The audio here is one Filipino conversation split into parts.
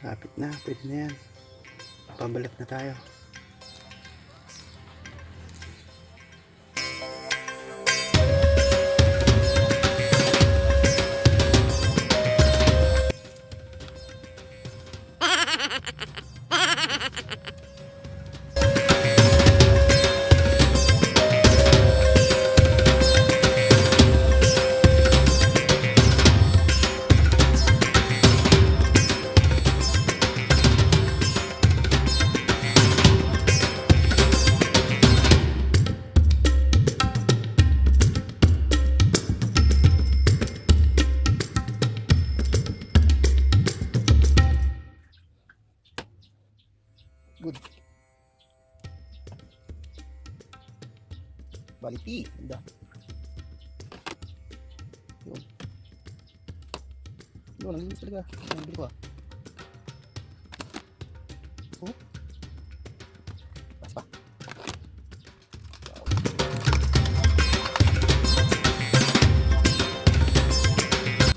Kapit na, pwede na yan. Pabalik na tayo. Good. Quality. Ganda. Yun. Yun, ang linis talaga. Ang bili ko ah. Oh. Pas pa.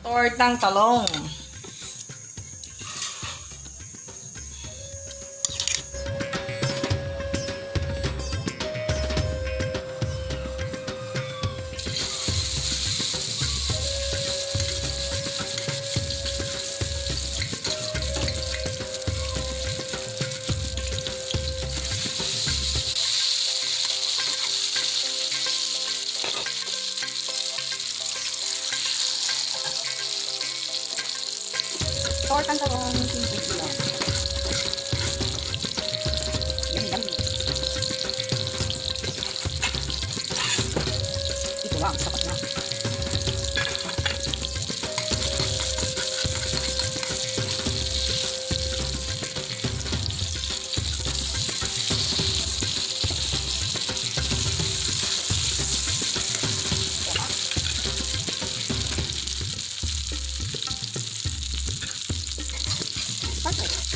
Tortang talong. Tortang talong, simple lang. Yummy. Ito lang, sapat na. Perfect.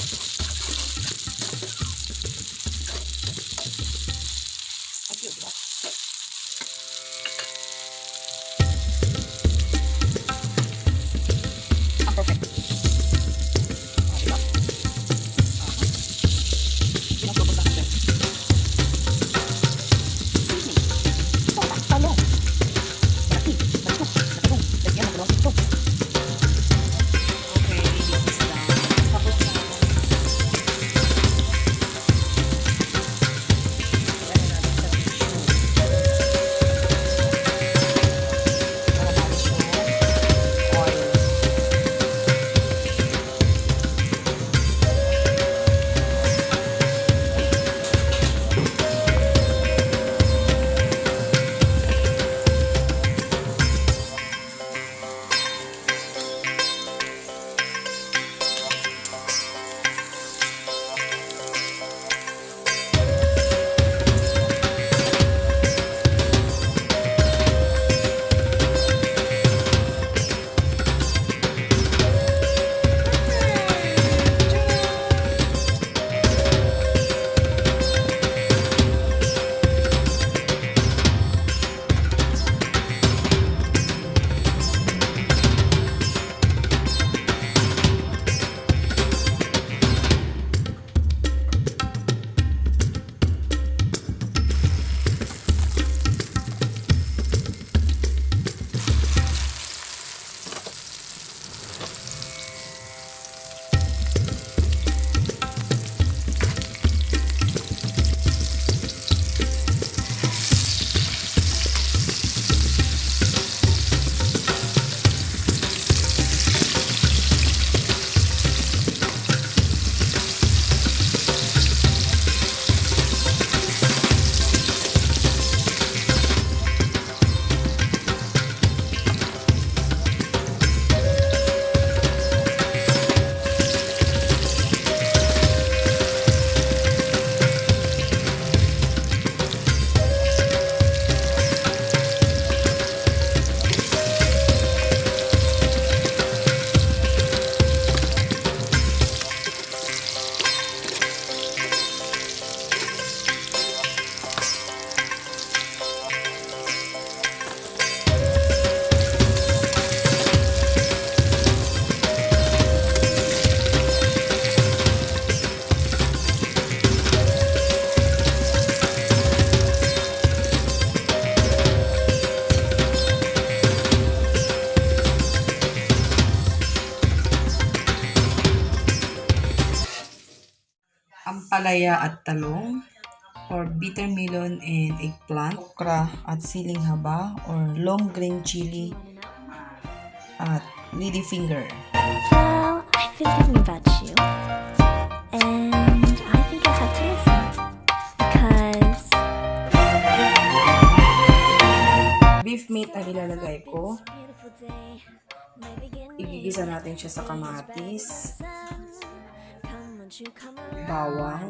ampalaya at talong, or bitter melon and eggplant, okra at siling haba, or long green chili at lady finger. Well, I've been thinking about you, and I think I have to listen, because Beef meat ang ilalagay ko. Igigisa natin siya sa kamatis, bawang,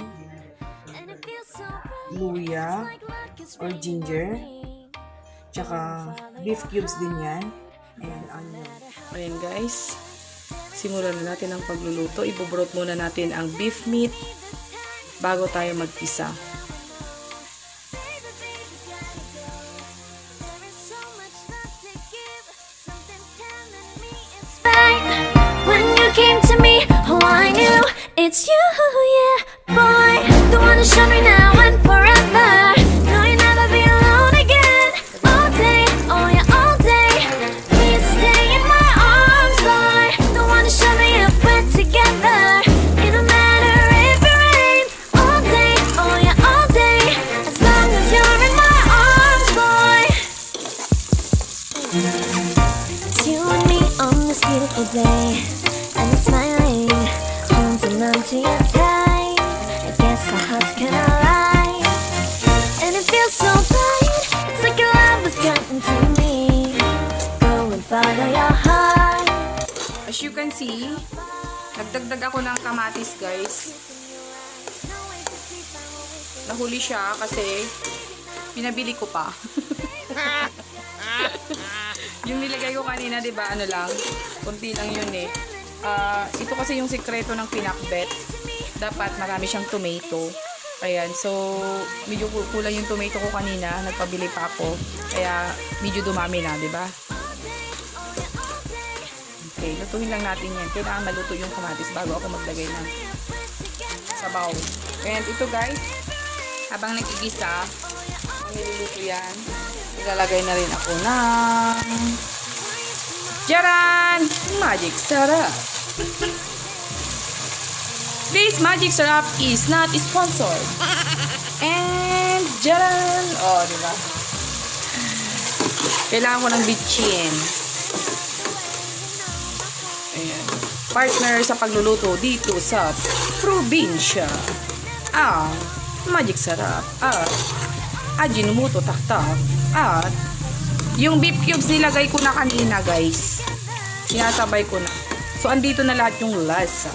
luya or ginger, tsaka beef cubes din yan, and onion. Ayan guys, simulan na natin ang pagluluto. Ibubrot muna natin ang beef meat bago tayo magpisa. when you came to me, oh, I knew it's you, yeah, boy. The one who showed me now and forever. No, you'll never be alone again. All day, oh yeah, all day. Please stay in my arms, boy. The one who showed me if we're together. It don't matter if it rains. All day, oh yeah, all day. As long as you're in my arms, boy. It's you and me on this beautiful day, and it's smiling, holding on to your tight. I guess our hearts can align, and it feels so bright. It's like your love has gotten to me. Go and follow your heart. As you can see, nagdagdag ako ng kamatis guys. Nahuli siya kasi pinabili ko pa. Yung nilagay ko kanina, di ba, ano lang, konti lang yun eh. Ito kasi yung sikreto ng Pinakbet. Dapat marami siyang tomato. Ayan, so medyo kulang yung tomato ko kanina, nagpabili pa ako. Kaya medyo dumami na, di ba? Okay, lutuin lang natin yan. Kailangan maluto yung kamatis bago ako maglagay ng sabaw. And ito guys, habang nagigisa, niluluto yan, ilalagay na rin ako ng Jaran! Magic Sarap! This magic syrup is not sponsored. And Jaran! Oh, diba? Kailangan ko ng bitchin. Ayan. Partner sa pagluluto dito sa probinsya. Magic Sarap. Ajinomoto taktak. At yung beef cubes nilagay ko na kanina guys. Sinasabay ko na. So andito na lahat yung lasa.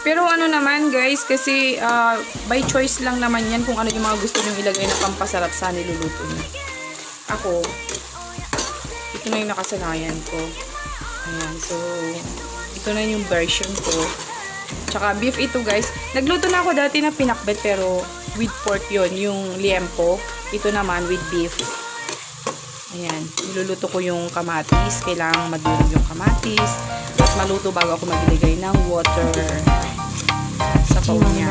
Pero ano naman guys, kasi by choice lang naman yan kung ano yung mga gusto nyo ilagay na pampasarap sa niluluto nyo. Ako, ito na yung nakasanayan ko. Ayan, so ito na yung version ko. Tsaka beef ito guys. Nagluto na ako dati na pinakbet pero with pork yon, yung liempo. Ito naman with beef. Ayan, niluluto ko yung kamatis. Kailangang madurog yung kamatis. At maluto bago ako maglagay ng water sa paw niya.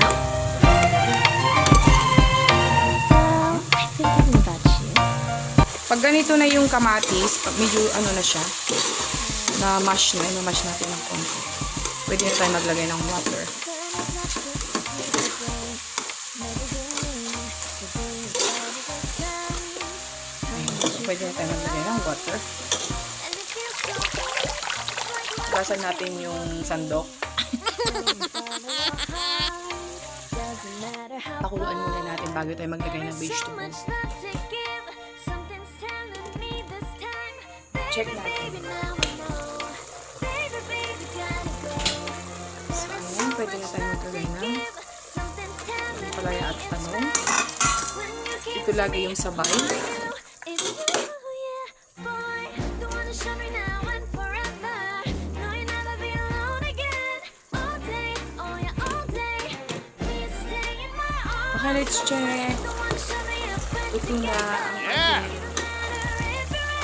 Pag ganito na yung kamatis, pag medyo ano na siya, na mash na, i-mash natin ng konti. Pwede na tayo maglagay ng water. Pwede na tayo maglagay ng water. Gasan natin yung sandok. Pakuluan muna natin bago tayo maglagay ng vegetable. Check natin. So, ayan. Pwede na tayo maglagay ng palaya at talong. Ito lagi yung sabay. Okay, let's check. Ito na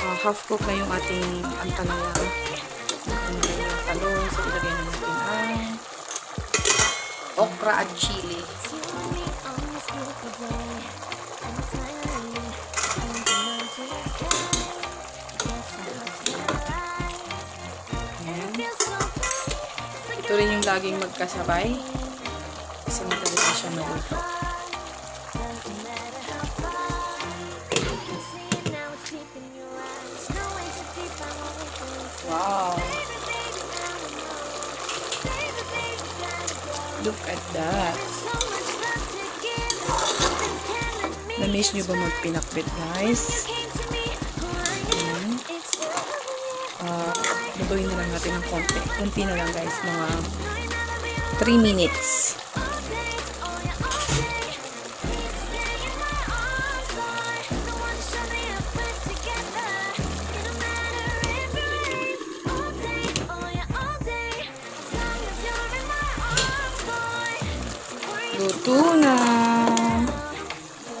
ang half cook na yung ating ampalaya. Yung talong. So, ilagay na natin ang okra at chili. Ayan. Ito rin yung laging magkasabay. mabilis na siya maluto. Wow! Look at that! Na-miss nyo ba magpinakbet, guys? Lutuin na lang natin ng konti. Kunti na lang, guys. Mga 3 minutes. Luto na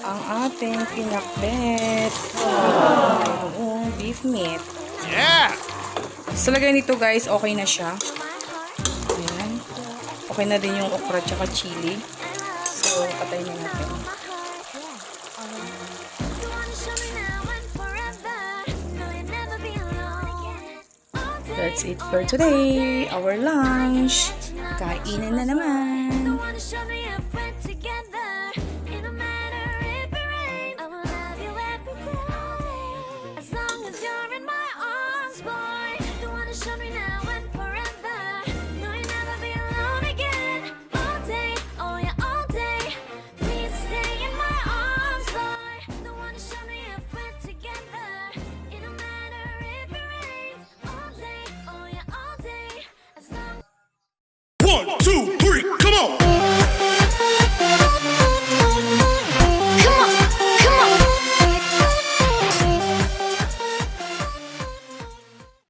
ang ating pinakbet. Bagoong beef meat. Yeah! Sa lagay nito, guys, okay na siya. Ayan. Okay na din yung okra tsaka chili. So, patay na natin. That's it for today. Our lunch. Kainan na naman.